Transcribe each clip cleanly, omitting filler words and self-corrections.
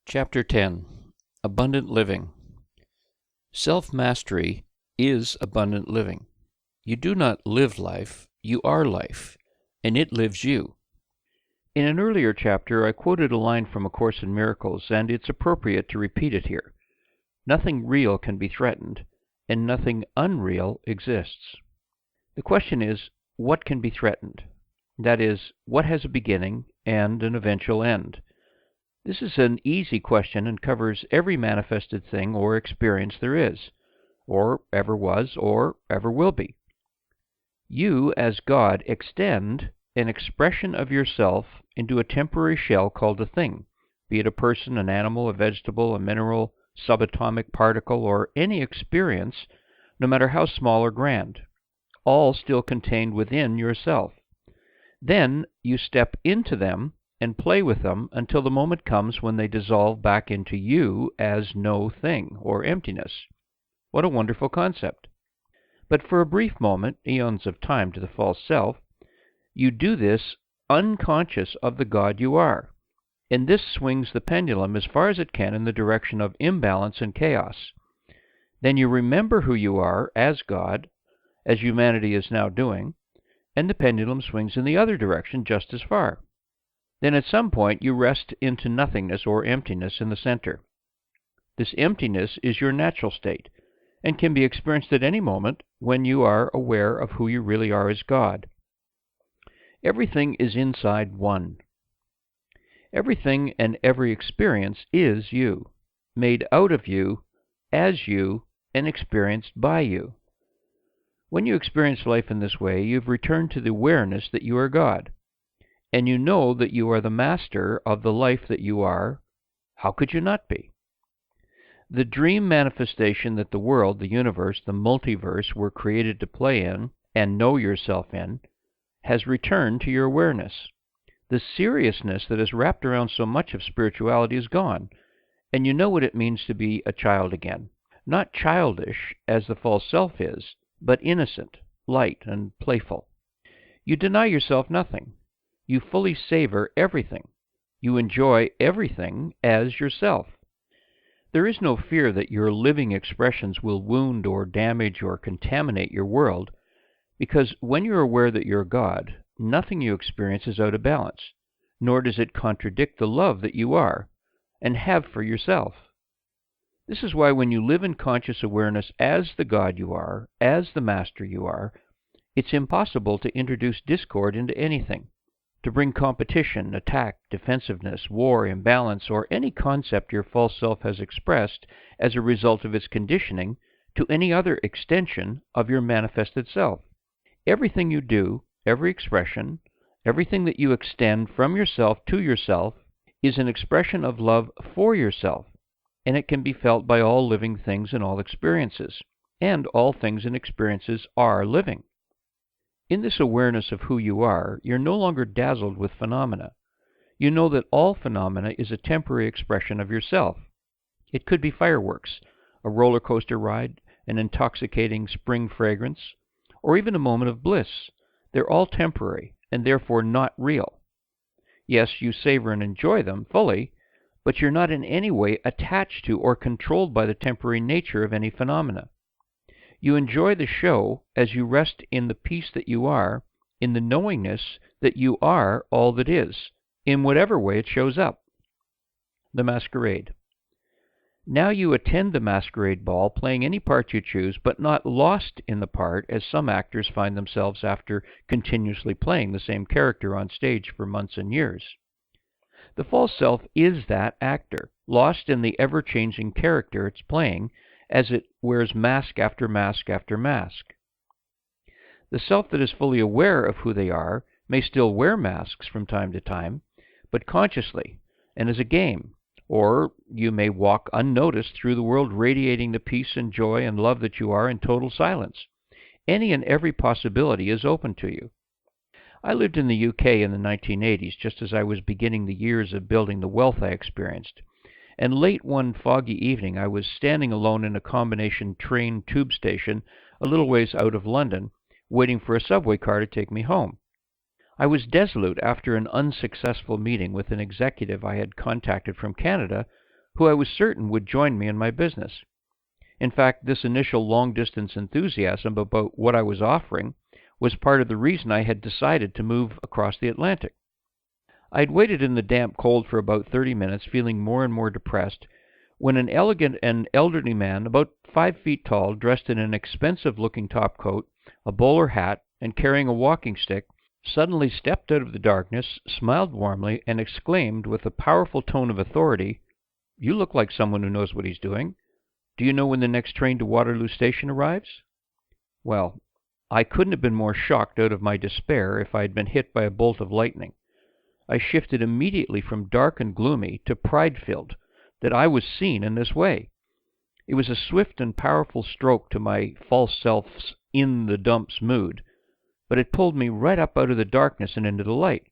Chapter 10. Abundant Living. Self-mastery is abundant living. You do not live life, you are life, and it lives you. In an earlier chapter, I quoted a line from A Course in Miracles, and it's appropriate to repeat it here. Nothing real can be threatened, and nothing unreal exists. The question is, what can be threatened? That is, what has a beginning and an eventual end? This is an easy question and covers every manifested thing or experience there is, or ever was, or ever will be. You, as God, extend an expression of yourself into a temporary shell called a thing, be it a person, an animal, a vegetable, a mineral, subatomic particle, or any experience, no matter how small or grand, all still contained within yourself. Then you step into them and play with them until the moment comes when they dissolve back into you as no thing, or emptiness. What a wonderful concept. But for a brief moment, eons of time to the false self, you do this unconscious of the God you are, and this swings the pendulum as far as it can in the direction of imbalance and chaos. Then you remember who you are as God, as humanity is now doing, and the pendulum swings in the other direction just as far. Then at some point you rest into nothingness or emptiness in the center. This emptiness is your natural state, and can be experienced at any moment when you are aware of who you really are as God. Everything is inside one. Everything and every experience is you, made out of you, as you, and experienced by you. When you experience life in this way, you've returned to the awareness that you are God, and you know that you are the master of the life that you are. How could you not be? The dream manifestation that the world, the universe, the multiverse were created to play in and know yourself in has returned to your awareness. The seriousness that has wrapped around so much of spirituality is gone, and you know what it means to be a child again. Not childish, as the false self is, but innocent, light, and playful. You deny yourself nothing. You fully savor everything. You enjoy everything as yourself. There is no fear that your living expressions will wound or damage or contaminate your world, because when you're aware that you're God, nothing you experience is out of balance, nor does it contradict the love that you are and have for yourself. This is why when you live in conscious awareness as the God you are, as the master you are, it's impossible to introduce discord into anything, to bring competition, attack, defensiveness, war, imbalance, or any concept your false self has expressed as a result of its conditioning to any other extension of your manifested self. Everything you do, every expression, everything that you extend from yourself to yourself is an expression of love for yourself, and it can be felt by all living things and all experiences, and all things and experiences are living. In this awareness of who you are, you're no longer dazzled with phenomena. You know that all phenomena is a temporary expression of yourself. It could be fireworks, a roller coaster ride, an intoxicating spring fragrance, or even a moment of bliss. They're all temporary, and therefore not real. Yes, you savor and enjoy them fully, but you're not in any way attached to or controlled by the temporary nature of any phenomena. You enjoy the show as you rest in the peace that you are, in the knowingness that you are all that is, in whatever way it shows up. The masquerade. Now you attend the masquerade ball, playing any part you choose, but not lost in the part, as some actors find themselves after continuously playing the same character on stage for months and years. The false self is that actor, lost in the ever-changing character it's playing, as it wears mask after mask after mask. The self that is fully aware of who they are may still wear masks from time to time, but consciously and as a game, or you may walk unnoticed through the world radiating the peace and joy and love that you are in total silence. Any and every possibility is open to you. I lived in the UK in the 1980s, just as I was beginning the years of building the wealth I experienced. And late one foggy evening, I was standing alone in a combination train tube station a little ways out of London, waiting for a subway car to take me home. I was desolate after an unsuccessful meeting with an executive I had contacted from Canada who I was certain would join me in my business. In fact, this initial long-distance enthusiasm about what I was offering was part of the reason I had decided to move across the Atlantic. I had waited in the damp cold for about 30 minutes, feeling more and more depressed, when an elegant and elderly man, about 5 feet tall, dressed in an expensive-looking topcoat, a bowler hat, and carrying a walking stick, suddenly stepped out of the darkness, smiled warmly, and exclaimed with a powerful tone of authority, "You look like someone who knows what he's doing. Do you know when the next train to Waterloo Station arrives?" Well, I couldn't have been more shocked out of my despair if I had been hit by a bolt of lightning. I shifted immediately from dark and gloomy to pride-filled, that I was seen in this way. It was a swift and powerful stroke to my false self's in-the-dumps mood, but it pulled me right up out of the darkness and into the light.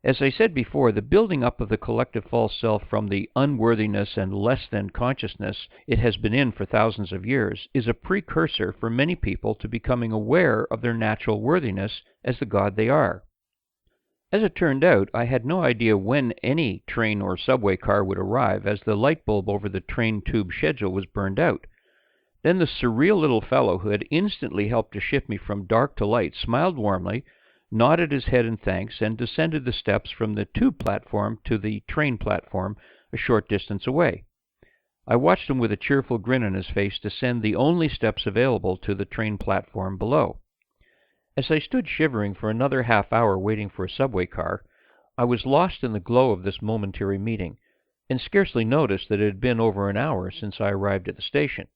As I said before, the building up of the collective false self from the unworthiness and less-than consciousness it has been in for thousands of years is a precursor for many people to becoming aware of their natural worthiness as the God they are. As it turned out, I had no idea when any train or subway car would arrive, as the light bulb over the train tube schedule was burned out. Then the surreal little fellow who had instantly helped to shift me from dark to light smiled warmly, nodded his head in thanks, and descended the steps from the tube platform to the train platform a short distance away. I watched him with a cheerful grin on his face descend the only steps available to the train platform below. As I stood shivering for another half-hour waiting for a subway car, I was lost in the glow of this momentary meeting, and scarcely noticed that it had been over an hour since I arrived at the station.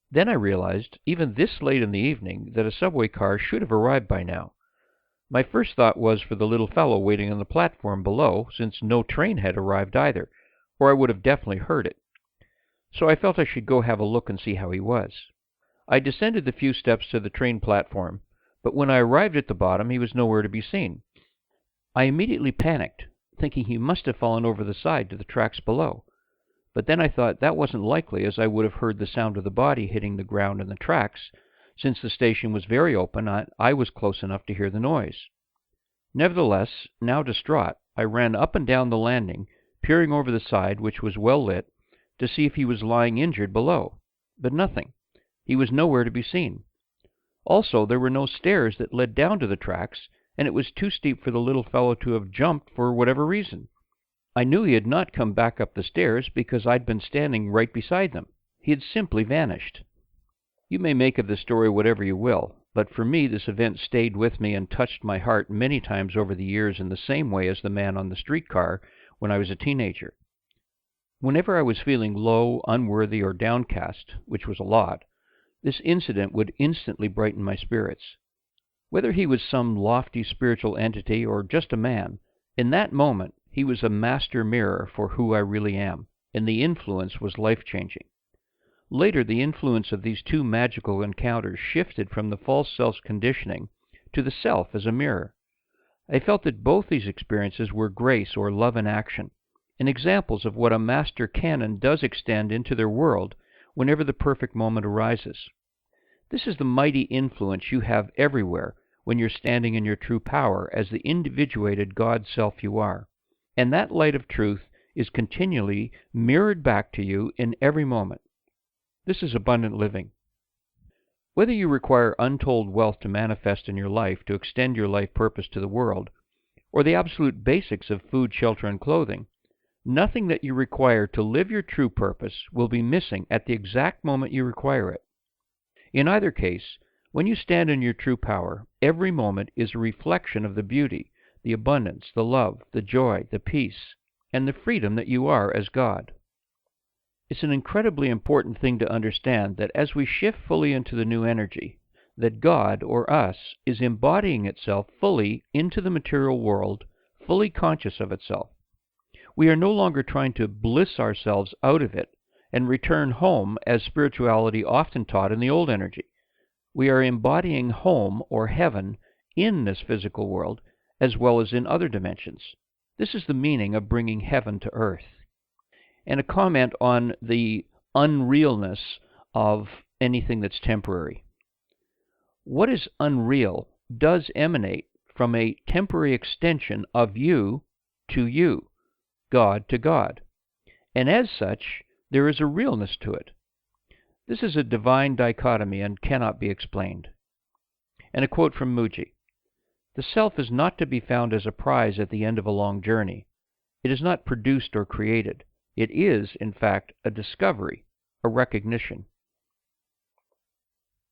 Then I realized, even this late in the evening, that a subway car should have arrived by now. My first thought was for the little fellow waiting on the platform below, since no train had arrived either, or I would have definitely heard it. So I felt I should go have a look and see how he was. I descended the few steps to the train platform, but when I arrived at the bottom, he was nowhere to be seen. I immediately panicked, thinking he must have fallen over the side to the tracks below. But then I thought that wasn't likely, as I would have heard the sound of the body hitting the ground and the tracks. Since the station was very open, I was close enough to hear the noise. Nevertheless, now distraught, I ran up and down the landing, peering over the side, which was well lit, to see if he was lying injured below. But nothing. He was nowhere to be seen. Also, there were no stairs that led down to the tracks, and it was too steep for the little fellow to have jumped for whatever reason. I knew he had not come back up the stairs because I'd been standing right beside them. He had simply vanished. You may make of this story whatever you will, but for me this event stayed with me and touched my heart many times over the years in the same way as the man on the streetcar when I was a teenager. Whenever I was feeling low, unworthy, or downcast, which was a lot, this incident would instantly brighten my spirits. Whether he was some lofty spiritual entity or just a man, in that moment he was a master mirror for who I really am, and the influence was life-changing. Later, the influence of these two magical encounters shifted from the false self's conditioning to the self as a mirror. I felt that both these experiences were grace or love in action, and examples of what a master can and does extend into their world whenever the perfect moment arises. This is the mighty influence you have everywhere when you're standing in your true power as the individuated God self you are, and that light of truth is continually mirrored back to you in every moment. This is abundant living. Whether you require untold wealth to manifest in your life to extend your life purpose to the world, or the absolute basics of food, shelter, and clothing, nothing that you require to live your true purpose will be missing at the exact moment you require it. In either case, when you stand in your true power, every moment is a reflection of the beauty, the abundance, the love, the joy, the peace, and the freedom that you are as God. It's an incredibly important thing to understand that as we shift fully into the new energy, that God, or us, is embodying itself fully into the material world, fully conscious of itself. We are no longer trying to bliss ourselves out of it and return home as spirituality often taught in the old energy. We are embodying home or heaven in this physical world as well as in other dimensions. This is the meaning of bringing heaven to earth. And a comment on the unrealness of anything that's temporary. What is unreal does emanate from a temporary extension of you to you, God to God. and as such, there is a realness to it. This is a divine dichotomy and cannot be explained. And a quote from Muji: "The self is not to be found as a prize at the end of a long journey. It is not produced or created. It is, in fact, a discovery, a recognition."